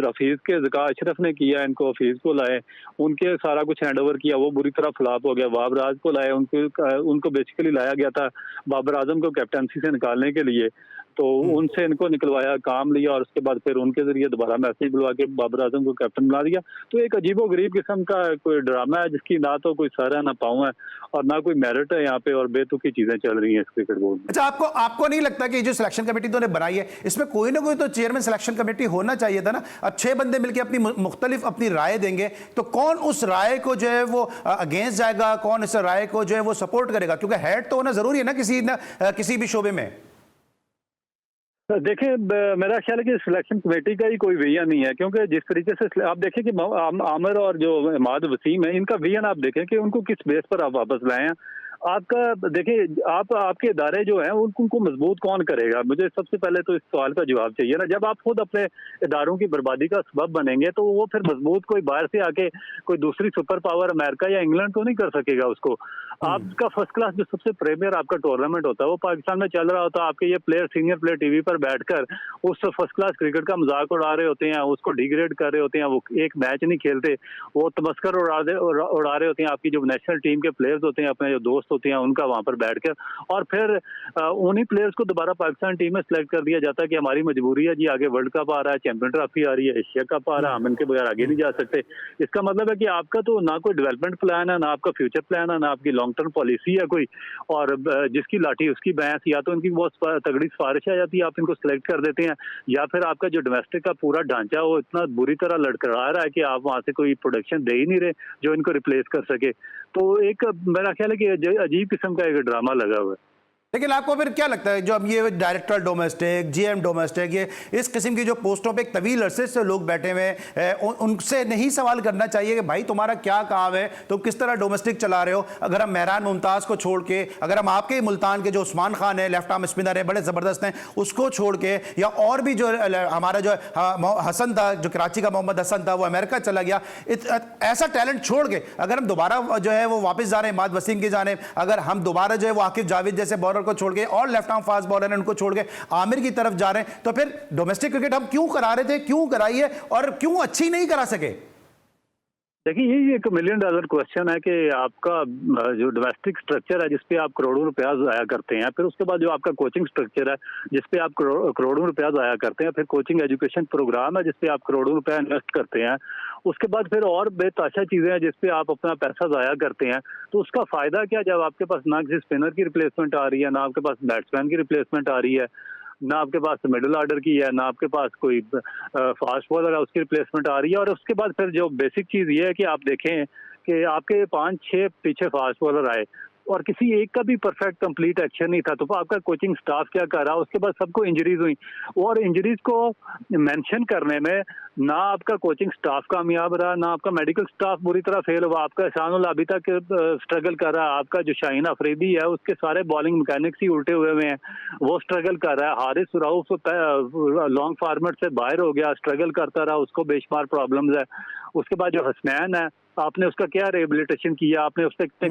हफीज के ज़का अशरफ ने किया, इनको हफीज को लाए, उनके सारा कुछ हैंड ओवर किया, वो बुरी तरह फ्लॉप हो गया। बाबर आजम को लाए, उनको बेसिकली लाया गया था बाबर आजम को कैप्टनसी से निकालने के लिए, तो उनसे इनको निकलवाया, काम लिया और उसके बाद फिर उनके जरिए दोबारा मैसेज बुलवा के बाबर आजम को कैप्टन बना दिया। तो एक अजीबो गरीब किस्म का कोई ड्रामा है जिसकी ना तो कोई सर है ना पाँव है और ना कोई मेरिट है यहाँ पे, और बेतुकी चीजें चल रही हैं इस क्रिकेट बोर्ड में। अच्छा, आपको नहीं लगता कि जो सिलेक्शन कमेटी तो बनाई है इसमें कोई ना कोई तो चेयरमैन सिलेक्शन कमेटी होना चाहिए था ना? अब 6 बंदे मिलकर अपनी मुख्तलिफ अपनी राय देंगे तो कौन उस राय को जो है वो अगेंस्ट जाएगा, कौन इस राय को जो है वो सपोर्ट करेगा? क्योंकि हेड तो होना जरूरी है ना किसी भी शोबे में। देखिए मेरा ख्याल है कि सिलेक्शन कमेटी का ही कोई विजन नहीं है, क्योंकि जिस तरीके से आप देखें कि आमिर और जो इमाद वसीम है, इनका विजन आप देखें कि उनको किस बेस पर आप वापस लाए हैं। आपका देखिए आपके इदारे जो हैं उनको मजबूत कौन करेगा? मुझे सबसे पहले तो इस सवाल का जवाब चाहिए ना। जब आप खुद अपने इदारों की बर्बादी का सबब बनेंगे तो वो फिर मजबूत कोई बाहर से आके कोई दूसरी सुपर पावर अमेरिका या इंग्लैंड तो नहीं कर सकेगा उसको। आपका फर्स्ट क्लास जो सबसे प्रीमियर आपका टूर्नामेंट होता है वो पाकिस्तान में चल रहा होता है, आपके ये प्लेयर सीनियर प्लेयर टीवी पर बैठकर उस फर्स्ट क्लास क्रिकेट का मजाक उड़ा रहे होते हैं, उसको डिग्रेड कर रहे होते हैं, वो एक मैच नहीं खेलते, वो तमस्कर उड़ा रहे होते हैं आपकी जो नेशनल टीम के प्लेयर्स होते हैं, अपने जो दोस्त होते हैं उनका वहां पर बैठकर, और फिर उन्हीं प्लेयर्स को दोबारा पाकिस्तान टीम में सिलेक्ट कर दिया जाता है कि हमारी मजबूरी है जी, आगे वर्ल्ड कप आ रहा है, चैंपियन ट्रॉफी आ रही है, एशिया कप आ रहा है, हम इनके बगैर आगे नहीं जा सकते। इसका मतलब है कि आपका तो ना कोई डेवलपमेंट प्लान है, ना आपका फ्यूचर प्लान है, ना आपकी लॉन्ग टर्म पॉलिसी है कोई, और जिसकी लाठी उसकी भैंस। या तो इनकी बहुत तगड़ी सिफारिश आ जाती है, आप इनको सिलेक्ट कर देते हैं, या फिर आपका जो डोमेस्टिक का पूरा ढांचा वो इतना बुरी तरह लड़खड़ा रहा है कि आप वहां से कोई प्रोडक्शन दे ही नहीं रहे जो इनको रिप्लेस कर सके। तो एक मेरा ख्याल है कि अजीब किस्म का एक ड्रामा लगा हुआ है। लेकिन आपको फिर क्या लगता है जो अब ये डायरेक्टर डोमेस्टिक, जीएम डोमेस्टिक, ये इस किस्म की जो पोस्टों पे एक तवील अरसे से लोग बैठे हुए हैं, उनसे नहीं सवाल करना चाहिए कि भाई तुम्हारा क्या काम है, तुम किस तरह डोमेस्टिक चला रहे हो? अगर हम मेहरान मुमताज़ को छोड़ के, अगर हम आपके मुल्तान के जो उस्मान खान है, लेफ्ट आर्म स्पिनर है, बड़े ज़बरदस्त हैं, उसको छोड़ के, या और भी जो हमारा जो हसन था, जो कराची का मोहम्मद हसन था, वो अमेरिका चला गया, ऐसा टैलेंट छोड़ के अगर हम दोबारा जो है वो वापस जा रहे हैं इमाद वसीम की जानिब, अगर हम दोबारा जो है वो आकिब जावेद जैसे बॉलर को छोड़ के और लेफ्ट आर्म फास्ट बॉलर है उनको छोड़ के आमिर की तरफ जा रहे हैं, तो फिर डोमेस्टिक क्रिकेट हम क्यों करा रहे थे, क्यों कराई है, और क्यों अच्छी नहीं करा सके? देखिए यही एक $1 मिलियन क्वेश्चन है कि आपका जो डोमेस्टिक स्ट्रक्चर है जिसपे आप करोड़ों रुपया जाया करते हैं, फिर उसके बाद जो आपका कोचिंग स्ट्रक्चर है जिसपे आप करोड़ों रुपया जाया करते हैं, फिर कोचिंग एजुकेशन प्रोग्राम है जिसपे आप करोड़ों रुपया इन्वेस्ट करते हैं, उसके बाद फिर और बेतहाशा चीजें हैं जिसपे आप अपना पैसा जाया करते हैं, तो उसका फायदा क्या जब आपके पास ना किसी स्पिनर की रिप्लेसमेंट आ रही है, ना आपके पास बैट्समैन की रिप्लेसमेंट आ रही है, ना आपके पास मिडिल ऑर्डर की है, ना आपके पास कोई फास्ट बॉलर है उसकी रिप्लेसमेंट आ रही है। और उसके बाद फिर जो बेसिक चीज ये है कि आप देखें कि आपके 5-6 पीछे फास्ट बॉलर आए और किसी एक का भी परफेक्ट कंप्लीट एक्शन नहीं था, तो आपका कोचिंग स्टाफ क्या कर रहा, उसके बाद सबको इंजरीज हुई, और इंजरीज को मेंशन करने में ना आपका कोचिंग स्टाफ कामयाब रहा, ना आपका मेडिकल स्टाफ बुरी तरह फेल हुआ, आपका एहसानुल अभी तक स्ट्रगल कर रहा है, आपका जो शाहीन अफरीदी है उसके सारे बॉलिंग मैकेनिक्स ही उल्टे हुए हैं, वो स्ट्रगल कर रहा है, हारिस रऊफ लॉन्ग फॉर्मेट से बाहर हो गया, स्ट्रगल करता रहा, उसको बेशुमार प्रॉब्लम्स है। उसके बाद जो हसनैन है, आपने उसका क्या रिहेबिलिटेशन किया, आपने उससे कितने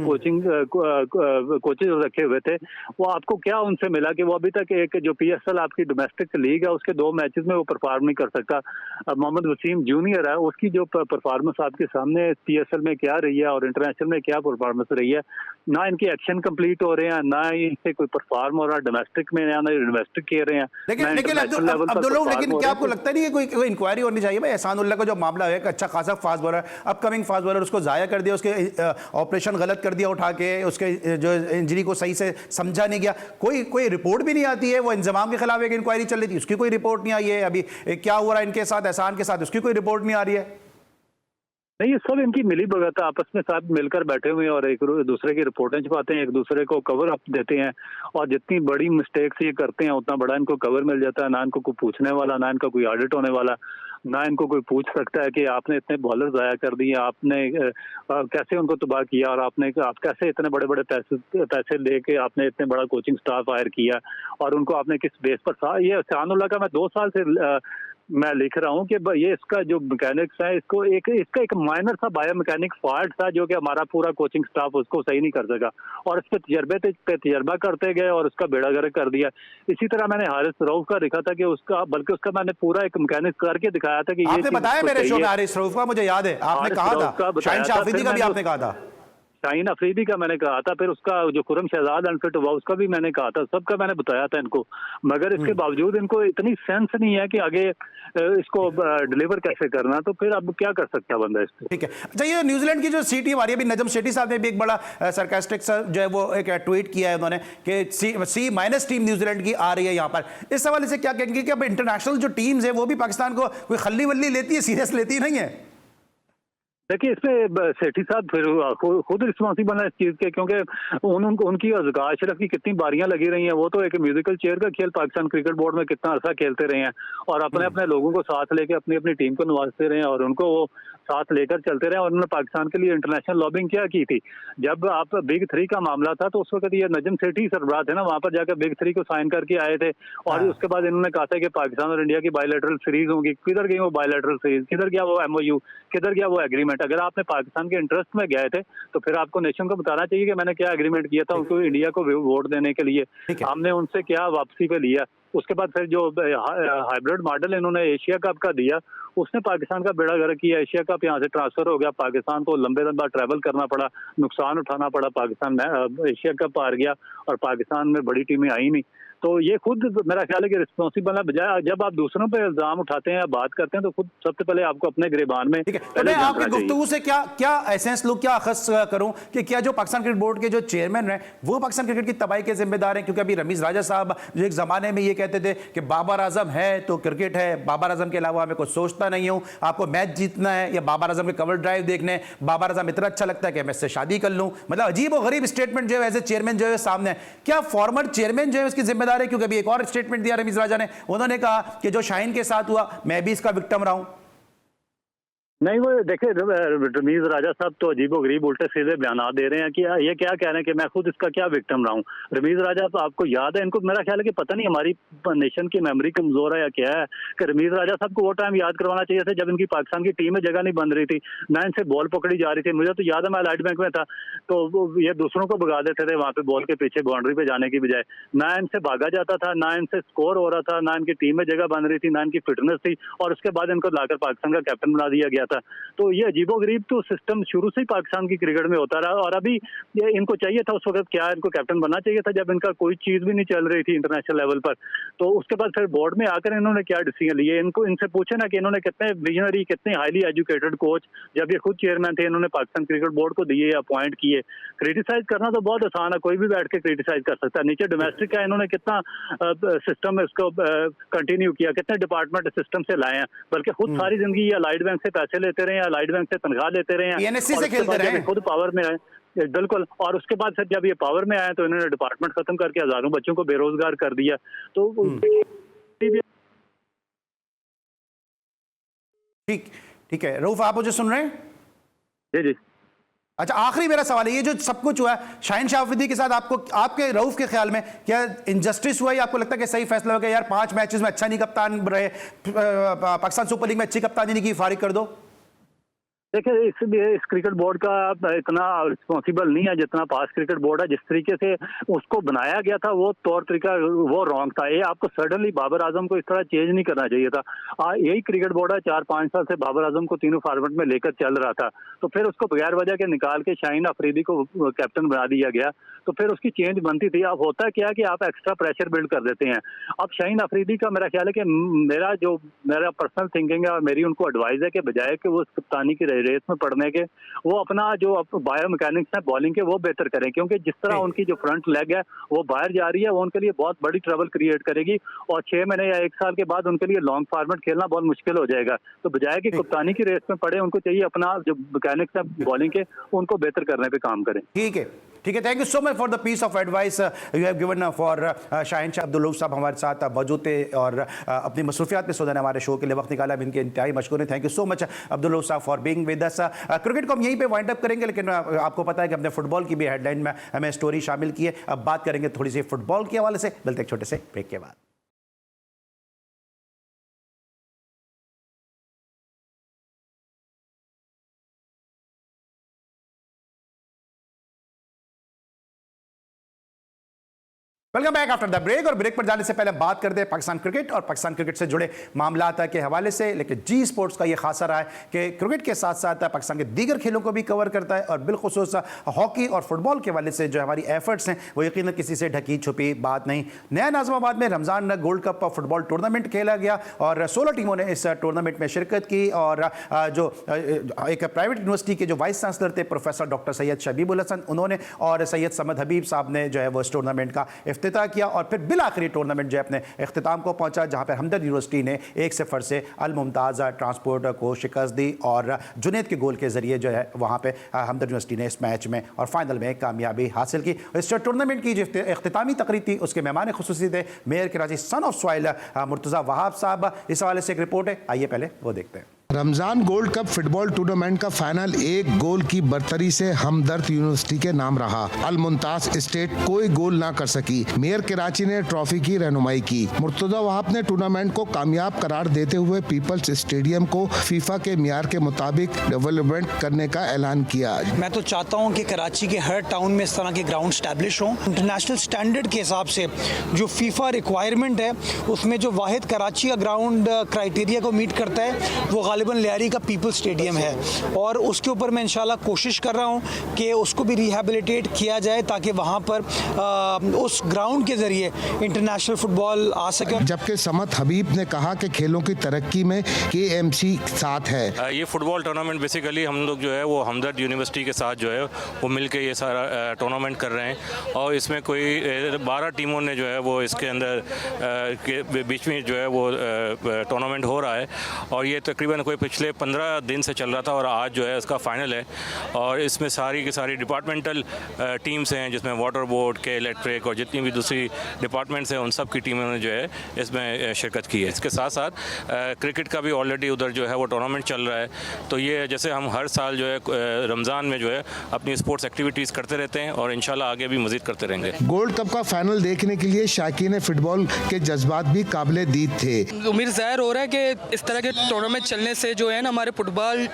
कोचेज रखे हुए थे, वो आपको क्या उनसे मिला कि वो अभी तक एक जो पीएसएल आपकी डोमेस्टिक लीग है उसके 2 मैचेस में वो परफॉर्म नहीं कर सकता। अब मोहम्मद वसीम जूनियर है, उसकी जो परफॉर्मेंस आपके सामने पीएसएल में क्या रही है और इंटरनेशनल में क्या परफॉर्मेंस रही है, ना इनके एक्शन कंप्लीट हो रहे हैं, ना इनसे कोई परफॉर्म हो रहा है डोमेस्टिक में, ना डोमेस्टिक खेल रहे हैं। लेकिन क्या आपको लगता नहीं है कोई इंक्वायरी होनी चाहिए? भाई एहसानुल्लाह का जो मामला है, एक अच्छा खासा fast bowler, upcoming fast bowler, उसको जाया कर दिया, उसके ऑपरेशन गलत कर दिया उठा के, उसके जो इंजरी को सही से समझा नहीं गया, कोई रिपोर्ट भी नहीं आती है। वो इंजमाम के खिलाफ एक इंक्वायरी चल रही थी, उसकी कोई रिपोर्ट नहीं आई है। अभी क्या हुआ है इनके साथ, एहसान के साथ, उसकी कोई रिपोर्ट नहीं आ रही है। नहीं, ये सब इनकी मिली भगत है, आपस में साथ मिलकर बैठे हुए हैं और एक दूसरे की रिपोर्टें छुपाते हैं, एक दूसरे को कवर अप देते हैं, और जितनी बड़ी मिस्टेक्स ये करते हैं उतना बड़ा इनको कवर मिल जाता है। ना इनको कोई पूछने वाला, ना इनका कोई ऑडिट होने वाला, ना इनको कोई पूछ सकता है कि आपने इतने बॉलर जाया कर दिए, आपने कैसे उनको तबाह किया, और आप कैसे इतने बड़े बड़े पैसे लेके आपने इतने बड़ा कोचिंग स्टाफ हायर किया, और उनको आपने किस बेस पर। ये एहसानुल्लाह का मैं 2 साल से मैं लिख रहा हूँ कि ये इसका जो मैकेनिक्स है, इसका एक माइनर सा बायो मैकेनिक फॉल्ट था जो कि हमारा पूरा कोचिंग स्टाफ उसको सही नहीं कर सका, और इस पे तजर्बा करते गए और उसका बेड़ा गर्क कर दिया। इसी तरह मैंने हारिस रऊफ का लिखा था कि बल्कि उसका मैंने पूरा एक मैकेनिक करके दिखाया था कि आपने बताया मेरे शो में हारिस रऊफ का, मुझे याद है आपने कहा था, शाहीन अफरीदी का भी आपने कहा था, शाहीन अफरीदी का मैंने कहा था, फिर उसका जो खुरम शहजाद अनफिट हुआ उसका भी मैंने कहा था, सबका मैंने बताया था इनको, मगर इसके बावजूद इनको इतनी सेंस नहीं है कि आगे इसको डिलीवर कैसे करना, तो फिर अब क्या कर सकता है बंदा इस पे। ठीक है। अच्छा, ये न्यूजीलैंड की जो सी टीम आ रही है, अभी नजम शेट्टी साहब ने भी एक बड़ा सरकास्टिक जो है वो एक ट्वीट किया है उन्होंने कि C- टीम न्यूजीलैंड की आ रही है यहाँ पर। इस हवाले से क्या कहेंगे कि अब इंटरनेशनल जो टीम्स है वो भी पाकिस्तान को कोई खल्ली वल्ली लेती है, सीरियस लेती नहीं है? देखिए इसमें सेठी साहब फिर खुद रिस्पॉन्सिबल है इस चीज के, क्योंकि उनकी और ज़कात अशरफ की कितनी बारियां लगी रही हैं। वो तो एक म्यूजिकल चेयर का खेल पाकिस्तान क्रिकेट बोर्ड में कितना अर्सा खेलते रहे हैं और अपने अपने लोगों को साथ लेके अपनी अपनी टीम को नवाजते रहे हैं और उनको वो साथ लेकर चलते रहे। और उन्होंने पाकिस्तान के लिए इंटरनेशनल लॉबिंग क्या की थी। जब आप बिग 3 का मामला था तो उस वक्त ये नजम सेठी सरबराह थे ना, वहां पर जाकर बिग 3 को साइन करके आए थे और उसके बाद इन्होंने कहा था कि पाकिस्तान और इंडिया की बायलैटरल सीरीज होगी। किधर गई वो बायलैटरल सीरीज, किधर गया वो MOU, किधर गया वो एग्रीमेंट। अगर आपने पाकिस्तान के इंटरेस्ट में गए थे तो फिर आपको नेशन को बताना चाहिए कि मैंने क्या एग्रीमेंट किया था उनको इंडिया को वोट देने के लिए, हमने उनसे क्या वापसी पे लिया। उसके बाद फिर जो हाइब्रिड मॉडल इन्होंने एशिया कप का दिया उसने पाकिस्तान का बेड़ा गर्क किया। एशिया कप यहाँ से ट्रांसफर हो गया, पाकिस्तान को लंबे लंबा ट्रैवल करना पड़ा, नुकसान उठाना पड़ा, पाकिस्तान में एशिया कप हार गया और पाकिस्तान में बड़ी टीमें आई नहीं। तो ये खुद मेरा ख्याल है कि रिस्पॉन्सिबल है। बजाय जब आप दूसरों पे इल्जाम उठाते हैं या बात करते हैं तो खुद सबसे पहले आपको अपने गिरबान में तो मैं आपकी गुफ्तगू से क्या एसेंस लूं, क्या अखज़ करूं कि क्या जो पाकिस्तान क्रिकेट बोर्ड के जो चेयरमैन हैं वो पाकिस्तान क्रिकेट की तबाही के जिम्मेदार हैं? क्योंकि अभी रमीज राजा साहब जो एक ज़माने में ये कहते थे कि बाबर आजम है तो क्रिकेट है, बाबर आजम के अलावा मैं कुछ सोचता नहीं हूं, आपको मैच जीतना है या बाबर आजम के कवर ड्राइव देखने, बाबर आजम इतना अच्छा लगता है कि मैं इससे शादी कर लूं। मतलब अजीब और गरीब स्टेटमेंट जो है एज ए चेयरमैन जो है सामने है। क्या फॉर्मर चेयरमैन जो है उसकी जिम्मेदार है? क्योंकि अभी एक और स्टेटमेंट दिया रमीज राजा ने, उन्होंने कहा कि जो शाहीन के साथ हुआ मैं भी इसका विक्टिम रहा हूं। नहीं, वो देखे रमीज राजा साहब तो अजीबो गरीब उल्टे सीधे बयान दे रहे हैं कि ये क्या कह रहे हैं कि मैं खुद इसका क्या विक्टिम रहा हूँ। रमीज राजा तो आपको याद है, इनको मेरा ख्याल है कि पता नहीं हमारी नेशन की मेमोरी कमजोर है या क्या है कि रमीज राजा साहब को वो टाइम याद करवाना चाहिए था जब इनकी पाकिस्तान की टीम में जगह नहीं बन रही थी, ना इनसे बॉल पकड़ी जा रही थी। मुझे तो याद है मैं अलाइड बैंक में था तो ये दूसरों को भगा देते थे वहां पे बॉल के पीछे बाउंड्री पे जाने की बजाय, ना इनसे भागा जाता था, ना इनसे स्कोर हो रहा था, ना इनकी टीम में जगह बन रही थी, ना इनकी फिटनेस थी और उसके बाद इनको लाकर पाकिस्तान का कैप्टन बना दिया गया था। तो ये अजीबोगरीब तो सिस्टम शुरू से ही पाकिस्तान की क्रिकेट में होता रहा और अभी ये इनको चाहिए था उस वक्त क्या इनको कैप्टन बनना चाहिए था जब इनका कोई चीज भी नहीं चल रही थी इंटरनेशनल लेवल पर। तो उसके बाद फिर बोर्ड में आकर इन्होंने क्या डिसीजन लिए, इनको इनसे पूछे ना कि इन्होंने कितने विजनरी कितने हाईली एजुकेटेड कोच जब ये खुद चेयरमैन थे इन्होंने पाकिस्तान क्रिकेट बोर्ड को दिए अपॉइंट किए। क्रिटिसाइज करना तो बहुत आसान है, कोई भी बैठ के क्रिटिसाइज कर सकता है। नीचे डोमेस्टिक है, इन्होंने कितना सिस्टम इसको कंटिन्यू किया, कितने डिपार्टमेंट सिस्टम से लाए हैं, बल्कि खुद सारी जिंदगी अलाइड बैंक से पैसे लेते रहे, अलाइड बैंक से तनख्वाह लेते रहे हैं, NSC से खेलते रहे, खुद पावर में आए। बिल्कुल, और उसके बाद फिर जब ये पावर में आए तो इन्होंने डिपार्टमेंट खत्म करके हजारों बच्चों को बेरोजगार कर दिया। तो ठीक है रऊफ, आप मुझे सुन रहे हैं? जी जी। अच्छा, आखिरी मेरा सवाल है, ये जो सब कुछ हुआ है शाहीन शाह अफरीदी के साथ, आपको आपके रऊफ के ख्याल में क्या इनजस्टिस हुआ या आपको लगता है कि सही फैसला हो गया? यार 5 मैचेस में अच्छा नहीं कप्तान रहे, पाकिस्तान सुपर लीग में अच्छी कप्तानी नहीं की, फारिग कर दो। देखिए इस क्रिकेट बोर्ड का इतना रिस्पॉन्सिबल नहीं है जितना पास क्रिकेट बोर्ड है। जिस तरीके से उसको बनाया गया था वो तौर तरीका वो रॉन्ग था। ये आपको सडनली बाबर आजम को इस तरह चेंज नहीं करना चाहिए था। यही क्रिकेट बोर्ड है 4-5 साल से बाबर आजम को तीनों फॉर्मेट में लेकर चल रहा था, तो फिर उसको बगैर वजह के निकाल के शाहीन अफरीदी को कैप्टन बना दिया गया, तो फिर उसकी चेंज बनती थी। अब होता क्या कि आप एक्स्ट्रा प्रेशर बिल्ड कर देते हैं। अब शाहीन अफरीदी का मेरा ख्याल है कि मेरा पर्सनल थिंकिंग है और मेरी उनको एडवाइस है कि बजाय कि वो कप्तानी की रेस में पड़ने के वो अपना जो बायो मैकेनिक्स है बॉलिंग के वो बेहतर करें, क्योंकि जिस तरह उनकी जो फ्रंट लेग है वो बाहर जा रही है, वो उनके लिए बहुत बड़ी ट्रबल क्रिएट करेगी और 6 महीने या 1 साल के बाद उनके लिए लॉन्ग फॉर्मेट खेलना बहुत मुश्किल हो जाएगा। तो बजाय कि कप्तानी की रेस में पड़े, उनको चाहिए अपना जो मैकेनिक्स है बॉलिंग के उनको बेहतर करने पे काम करें। ठीक है, thank you so much for the piece of advice you have given for Shaheen Shah Abdul Rauf sahab हमारे साथ मौजूद थे और अपनी मसरूफियात में सोचने हमारे शो के लिए वक्त निकाला, इनके इंतहाई मशकूर हैं। Thank you so much Abdul Rauf साहब for being with us. Cricket को हम यहीं पे वाइंड अप करेंगे, लेकिन आपको पता है कि हमने फुटबॉल की भी हेडलाइन में हमें स्टोरी शामिल की है। अब बात करेंगे थोड़ी सी फुटबॉल के हवाले से, मिलते एक छोटे से ब्रेक के बाद। Welcome back after the break. और ब्रेक पर जाने से पहले बात करते हैं पाकिस्तान क्रिकेट और पाकिस्तान क्रिकेट से जुड़े मामला के हवाले से। लेकिन जी स्पोर्ट्स का ये खासा रहा है कि क्रिकेट के साथ साथ पाकिस्तान के दीगर खेलों को भी कवर करता है और बिलखुसूस हॉकी और फुटबॉल के हवाले से जो हमारी एफर्ट्स हैं वो यकीनन किसी से ढकी छुपी बात नहीं। नया नाज़िमाबाद में Ramzan gold cup football tournament खेला गया और 16 टीमों ने इस टूर्नामेंट में शिरकत की और जो एक प्राइवेट यूनिवर्सिटी के जो वाइस चांसलर थे प्रोफेसर डॉक्टर सैयद शबीबुल हसन, उन्होंने और सैयद समद हबीब साहब ने जो है वो इस टूर्नामेंट का इफ्तिताह किया और फिर बिल आखिरी टूर्नामेंट जो है अपने इख्तिताम को पहुंचा, जहां पर हमदर्द यूनिवर्सिटी ने 1-0 से अल मुमताज़ ट्रांसपोर्ट को शिकस्त दी और जुनैद के गोल के जरिए जो है वहां पे हमदर्द यूनिवर्सिटी ने इस मैच में और फाइनल में कामयाबी हासिल की। इस टूर्नामेंट की जो इख्तितामी तकरीब थी उसके मेहमान खुसूसी थे mayor Karachi son of soil Murtaza Wahab साहब। इस हवाले से एक रिपोर्ट है, आइए पहले वो देखते हैं। Ramzan gold cup football tournament का फाइनल 1 गोल की बर्तरी से हमदर्द यूनिवर्सिटी के नाम रहा। अल मुमताज स्टेट कोई गोल ना कर सकी। मेयर कराची ने ट्रॉफी की रहनुमाई की। मुर्तजा वहाब ने टूर्नामेंट को कामयाब करार देते हुए पीपल्स स्टेडियम को फीफा के मियार के मुताबिक डेवलपमेंट करने का ऐलान किया। मैं तो चाहता हूँ कि कराची के हर टाउन में इस तरह के ग्राउंड स्टैब्लिश हों। इंटरनेशनल स्टैंडर्ड के हिसाब से जो फीफा रिक्वायरमेंट है उसमें जो वाहिद कराची का ग्राउंड क्राइटेरिया को मीट करता है वो गालिबन लियारी का पीपल स्टेडियम है और उसके ऊपर मैं इंशाल्लाह कोशिश कर रहा हूं कि उसको भी रिहैबिलिटेट किया जाए ताकि वहां पर उस ग्राउंड के जरिए इंटरनेशनल फुटबॉल आ सके। जबकि समत हबीब ने कहा कि खेलों की तरक्की में KMC साथ है। ये फुटबॉल टूर्नामेंट बेसिकली हम लोग जो है वो हमदर्द यूनिवर्सिटी के साथ जो है वो मिलकर ये सारा टूर्नामेंट कर रहे हैं और इसमें कोई 12 टीमों ने जो है वो इसके अंदर के बीच में जो है वो टूर्नामेंट हो रहा है और ये तकरीबन कोई पिछले 15 दिन से चल रहा था और आज जो है इसका फाइनल है और इसमें सारी की सारी डिपार्टमेंटल टीम्स हैं जिसमें वाटर बोर्ड के इलेक्ट्रिक और जितनी भी दूसरी डिपार्टमेंट्स हैं उन सब की टीमों ने जो है इसमें शिरकत की है। इसके साथ साथ क्रिकेट का भी ऑलरेडी उधर जो है वो टूर्नामेंट चल रहा है। तो ये जैसे हम हर साल जो है रमज़ान में जो है अपनी स्पोर्ट्स एक्टिविटीज़ करते रहते हैं और इंशाल्लाह आगे भी मज़ीद करते रहेंगे। गोल्ड कप का फाइनल देखने के लिए शाकीन फुटबॉल के जज्बात भी काबिल दीद थे। उम्मीद ज़ाहिर हो रहा है कि इस तरह के टूर्नामेंट चलने से जो है ना हमारे फुटबॉल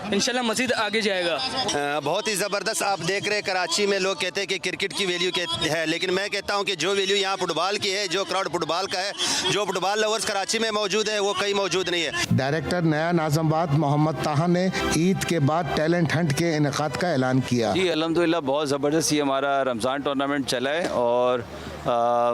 इंशाल्लाह मज़ीद आगे जाएगा। बहुत ही ज़बरदस्त आप देख रहे हैं कराची में लोग कहते हैं कि क्रिकेट की वैल्यू है, लेकिन मैं कहता हूं कि जो वैल्यू यहाँ फुटबॉल की है, जो क्राउड फुटबॉल का है, जो फुटबॉल लवर्स कराची में मौजूद है वो कहीं मौजूद नहीं है। डायरेक्टर नया नाज़माबाद मोहम्मद ताहा ने ईद के बाद टैलेंट हंट के इनेकाद का ऐलान किया। जी अल्हम्दुलिल्लाह बहुत ज़बरदस्त ये हमारा रमज़ान टूर्नामेंट चला है और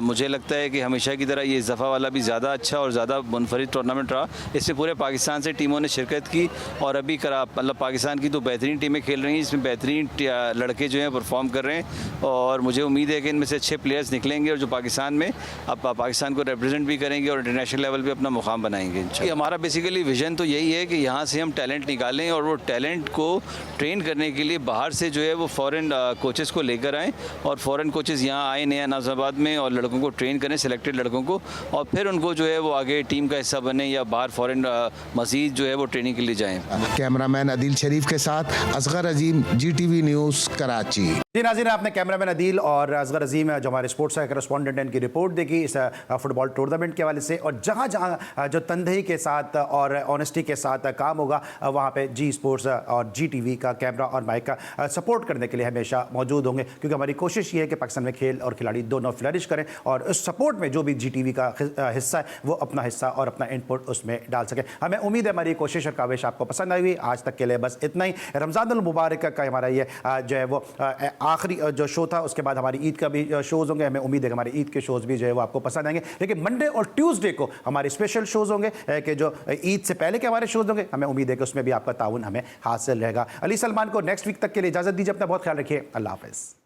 मुझे लगता है कि हमेशा की तरह ये इस दफ़ा वाला भी ज़्यादा अच्छा और ज़्यादा मुनफरिद टूर्नामेंट रहा। इससे पूरे पाकिस्तान से टीमों ने शिरकत की और अभी मतलब पाकिस्तान की तो बेहतरीन टीमें खेल रही हैं, इसमें बेहतरीन लड़के जो हैं परफॉर्म कर रहे हैं और मुझे उम्मीद है कि इनमें से अच्छे प्लेयर्स निकलेंगे और जो पाकिस्तान में अब पाकिस्तान को रिप्रेजेंट भी करेंगे और इंटरनेशनल लेवल पे अपना मुकाम बनाएंगे। हमारा बेसिकली विजन तो यही है कि यहाँ से हम टैलेंट निकालें और वो टैलेंट को ट्रेन करने के लिए बाहर से जो है वो फ़ॉरेन कोचेस को लेकर आएँ और फ़ॉरेन कोचेस यहाँ आए नया नाज़माबाद में और लड़कों को ट्रेन करें, सिलेक्टेड लड़कों को, और फिर उनको जो है वो आगे टीम का हिस्सा बने या बाहर फॉरेन मज़ीद जो है वो ट्रेनिंग के लिए जाएं। कैमरामैन अदील शरीफ के साथ असगर अजीम, GTV न्यूज़ कराची। जी नाज़रीन, आपने कैमरामैन अदील और असगर अजीम जो हमारे स्पोर्ट्स का करस्पॉन्डेंट हैं इनकी रिपोर्ट देखी इस फुटबॉल टूर्नामेंट के हवाले से और जहाँ जहाँ जो तनदेही के साथ और ऑनेस्टी के साथ काम होगा वहाँ पे जी स्पोर्ट्स और GTV का कैमरा और माइक का सपोर्ट करने के लिए हमेशा मौजूद होंगे, क्योंकि हमारी कोशिश ये है कि पाकिस्तान में खेल और खिलाड़ी दोनों फ्लरिश करें और उस सपोर्ट में जो भी GTV का हिस्सा है वो अपना हिस्सा और अपना इनपुट उसमें डाल सके। हमें उम्मीद है हमारी कोशिश और काविश आपको पसंद आई हुई। आज तक के लिए बस इतना ही। रमज़ानुल मुबारक का हमारा ये जो है वो आखिरी जो शो था, उसके बाद हमारी ईद का भी शोज़ होंगे। हमें उम्मीद है कि हमारी ईद के शोज़ भी जो है वो आपको पसंद आएंगे, लेकिन मंडे और ट्यूसडे को हमारे स्पेशल शोज़ होंगे कि जो ईद से पहले के हमारे शोज़ होंगे। हमें उम्मीद है कि उसमें भी आपका ताउन हमें हासिल रहेगा। अली सलमान को नेक्स्ट वीक तक के लिए इजाज़त दीजिए। अपना बहुत ख्याल रखिए। अल्लाह हाफ़िज़।